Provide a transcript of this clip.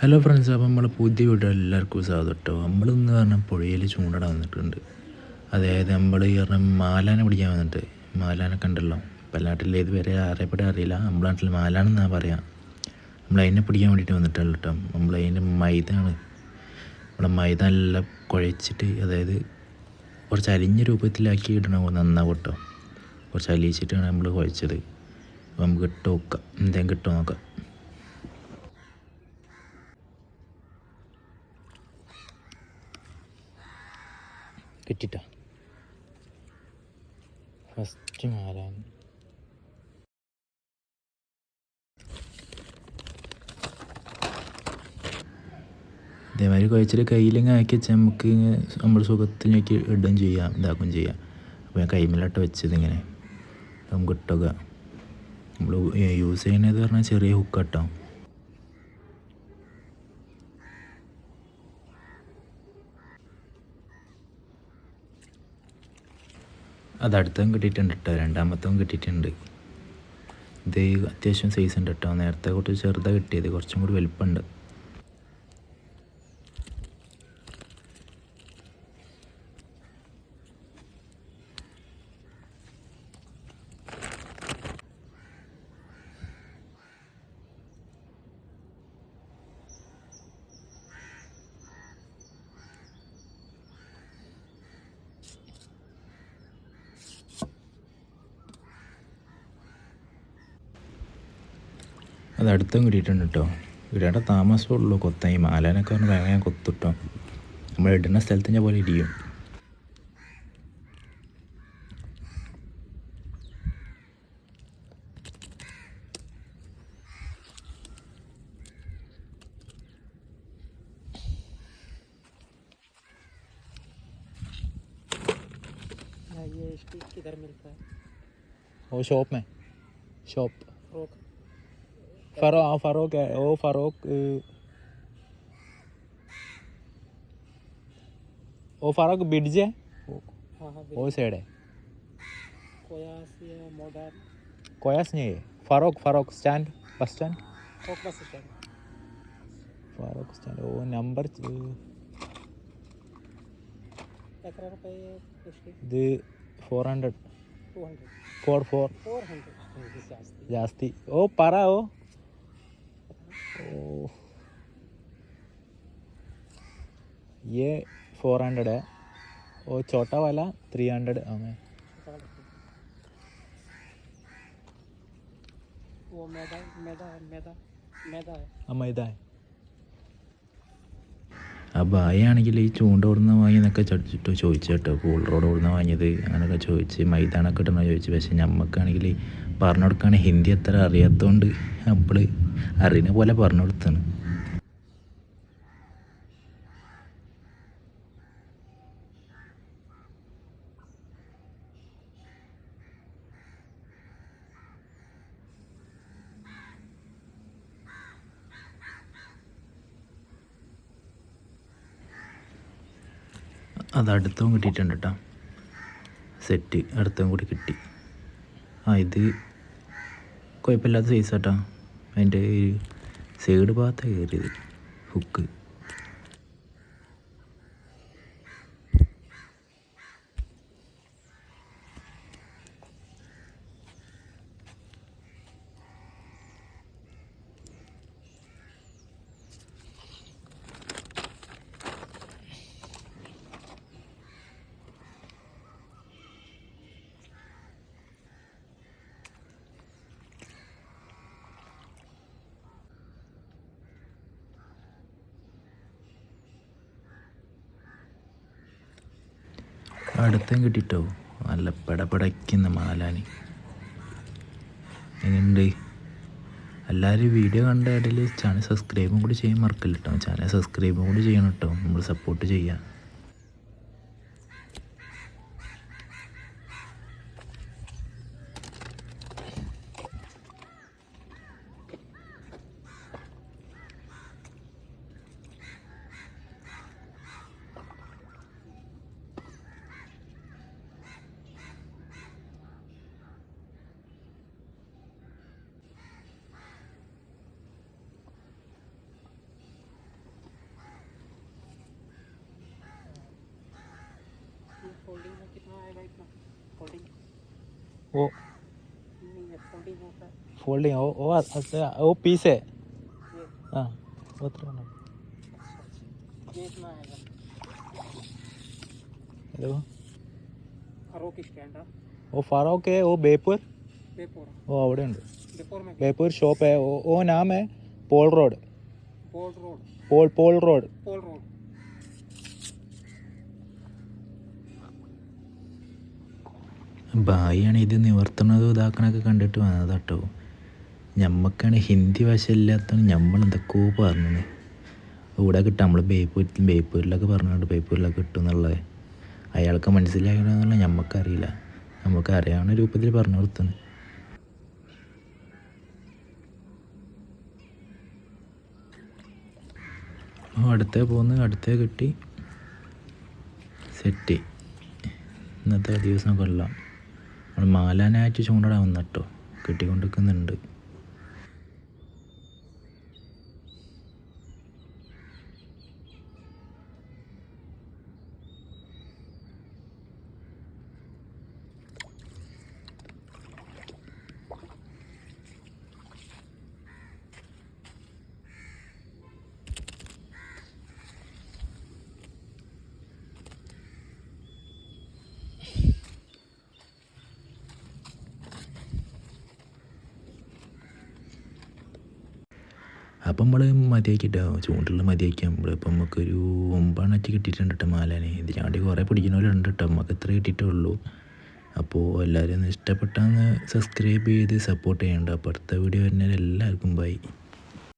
Hello friends, അപ്പോൾ നമ്മൾ പുതിയ വീഡിയോ എല്ലാവർക്കും സ്വാഗതം കേട്ടോ. നമ്മളിന്ന് പറഞ്ഞാൽ പുഴയിൽ ചൂണ്ടിടാൻ വന്നിട്ടുണ്ട്. അതായത് നമ്മൾ ഈ പറഞ്ഞാൽ മാലാനെ പിടിക്കാൻ വന്നിട്ട്, മാലാനൊക്കെ ഉണ്ടല്ലോ, ഇപ്പം നാട്ടിൽ ഇതുവരെ അറിയപ്പെടാൻ അറിയില്ല, നമ്മുടെ നാട്ടിൽ മാലാനെന്നാണ് പറയാം. നമ്മൾ അതിനെ പിടിക്കാൻ വേണ്ടിയിട്ട് വന്നിട്ടുള്ളൂ കേട്ടോ. നമ്മൾ അതിൻ്റെ മൈദാണ്, നമ്മുടെ മൈദ എല്ലാം കുഴച്ചിട്ട്, അതായത് കുറച്ച് അലിഞ്ഞ രൂപത്തിലാക്കി ഇടണം, നന്നാവും കേട്ടോ. കുറച്ച് അലിയിച്ചിട്ടാണ് നമ്മൾ കുഴച്ചത്. നമുക്ക് ഇട്ട് നോക്കാം, എന്തെങ്കിലും കിട്ടുമോ നോക്കാം. കിട്ടിട്ടോ ഫസ്റ്റ് മാലാൻ. ഇതേമാതിരി കുഴച്ചിട്ട് കയ്യിലിങ്ങനെ ആക്കി വെച്ചാൽ നമുക്ക് നമ്മൾ സുഖത്തിനൊക്കെ ഇടുകയും ചെയ്യാം, ഇതാക്കുകയും ചെയ്യാം. അപ്പോൾ ഞാൻ കൈമേലോട്ട് വെച്ചത് ഇങ്ങനെ നമുക്ക് ഇട്ടുക. നമ്മൾ യൂസ് ചെയ്യുന്നത് പറഞ്ഞാൽ ചെറിയ ഹുക്കാട്ടോ. അത് അടുത്തതും കിട്ടിയിട്ടുണ്ട് കേട്ടോ, രണ്ടാമത്തതും കിട്ടിയിട്ടുണ്ട്. ഇത് അത്യാവശ്യം സൈസ് ഉണ്ട് കേട്ടോ. നേരത്തെ കുറച്ച് ചെറുതാണ് കിട്ടിയത്, കുറച്ചും കൂടി വലുപ്പമുണ്ട്. അത് അടുത്തും കിട്ടിയിട്ടുണ്ട് കേട്ടോ. ഇടേണ്ട താമസമുള്ളൂ കൊത്താൻ. ഈ മാലാനൊക്കെ പറഞ്ഞാൽ വേഗം കൊത്തിട്ടോ. നമ്മൾ ഇടുന്ന സ്ഥലത്തിൻ്റെ പോലെ ഇരിക്കും. ये स्टिक किधर मिलता है? वो शॉप में, शॉप फरोक है वो, फरोक वो फरोक बिड्ज है, वो साइड है। कोयास या मॉडर्न? कोयास नहीं है, Feroke stand, bus stand, bus stand, Feroke stand. वो नंबर എത്ര രൂപയെ സ്റ്റിക്ക്? ഇത് 400, 200, 400 ಜಾಸ್ತಿ. जास्ती। ओ पारा हो, ओ ये 400 है, वो छोटा वाला 300 हमें। वो मैदा है. मैदा है। ആ ബായാണെങ്കിൽ ഈ ചൂണ്ട ഓടുന്ന വാങ്ങിയെന്നൊക്കെ ചോദിച്ചു കേട്ടോ. കൂളറോട് ഓടുന്ന വാങ്ങിയത് അങ്ങനെയൊക്കെ ചോദിച്ച്, മൈദാനൊക്കെ ഇടണോ ചോദിച്ചു. പക്ഷെ നമുക്കാണെങ്കിൽ പറഞ്ഞു കൊടുക്കുകയാണെങ്കിൽ ഹിന്ദി അത്ര അറിയാത്തതുകൊണ്ട് നമ്മൾ അറിയുന്ന പോലെ പറഞ്ഞു കൊടുത്താണ്. അത് അടുത്തവും കിട്ടിയിട്ടുണ്ട് കേട്ടോ, സെറ്റ് അടുത്തവും കൂടി കിട്ടി. ഇത് കുഴപ്പമില്ലാത്ത സൈസ് കേട്ടോ. അതിൻ്റെ സൈഡ് ഭാഗത്താണ് കയറിയത് ഹുക്ക്. അടുത്തും കിട്ടിയിട്ടോ, നല്ല പടപടയ്ക്കുന്ന മാലാനി. എങ്ങനെയുണ്ട്? എല്ലാവരും വീഡിയോ കണ്ട ഇടയിൽ ചാനൽ സബ്സ്ക്രൈബും കൂടി ചെയ്യാൻ മറക്കില്ല കേട്ടോ. ചാനൽ സബ്സ്ക്രൈബും കൂടി ചെയ്യണം കേട്ടോ, നമ്മൾ സപ്പോർട്ട് ചെയ്യാം. वो नहीं ये फोल्डिंग होता है फोल्डिंग वो पीस है ये हाँ वो तो ना ये इतना आएगा देखो फरोक स्टैंड है वो फारोक है वो बेपुर बेपोर वो അവിടെ ഉണ്ട് बेपोर में बेपुर शॉप है वो नाम है पोल रोड पोल रोड पोल रोड पोल रोड ഭായിയാണ് ഇത് നിവർത്തണതും ഇതാക്കണൊക്കെ കണ്ടിട്ട് വന്നത് കേട്ടോ. ഞമ്മക്കാണ് ഹിന്ദി വശമില്ലാത്തതാണ് നമ്മൾ എന്തൊക്കെയോ പറഞ്ഞത് ഇവിടെ കിട്ടും. നമ്മൾ ബേപ്പൂരിലൊക്കെ പറഞ്ഞിട്ടുണ്ട് ബേപ്പൂരിലൊക്കെ കിട്ടും എന്നുള്ളത്. അയാൾക്ക് മനസ്സിലാകണമെന്നുള്ള ഞമ്മക്കറിയില്ല. നമുക്ക് അറിയാവുന്ന രൂപത്തിൽ പറഞ്ഞു കൊടുത്തത്. അടുത്തേ പോന്ന് അടുത്തേ കിട്ടി സെറ്റ്. ഇന്നത്തെ ദിവസം കൊള്ളാം. നമ്മൾ മാലാനായിട്ട് ചൂണ്ടിടാൻ വന്നു കേട്ടോ. കിട്ടിക്കൊണ്ടിരിക്കുന്നുണ്ട്. അപ്പം നമ്മൾ മതിയാക്കിട്ടോ ചൂണ്ടുള്ള മതിയാക്കി. നമ്മളിപ്പോൾ നമുക്കൊരു 9 അറ്റ് കിട്ടിയിട്ടുണ്ട് കേട്ടോ മാലാനെ. ഇതിനാണ്ടി കുറേ പിടിക്കുന്നവരുണ്ട് കേട്ടോ. നമുക്ക് ഇത്ര കിട്ടിയിട്ടേ ഉള്ളൂ. അപ്പോൾ എല്ലാവരും ഒന്ന് ഇഷ്ടപ്പെട്ടാന്ന് സബ്സ്ക്രൈബ് ചെയ്ത് സപ്പോർട്ട് ചെയ്യണ്ട. അപ്പോൾ അടുത്ത വീഡിയോ വരുന്നതിൽ എല്ലാവർക്കും ബൈ.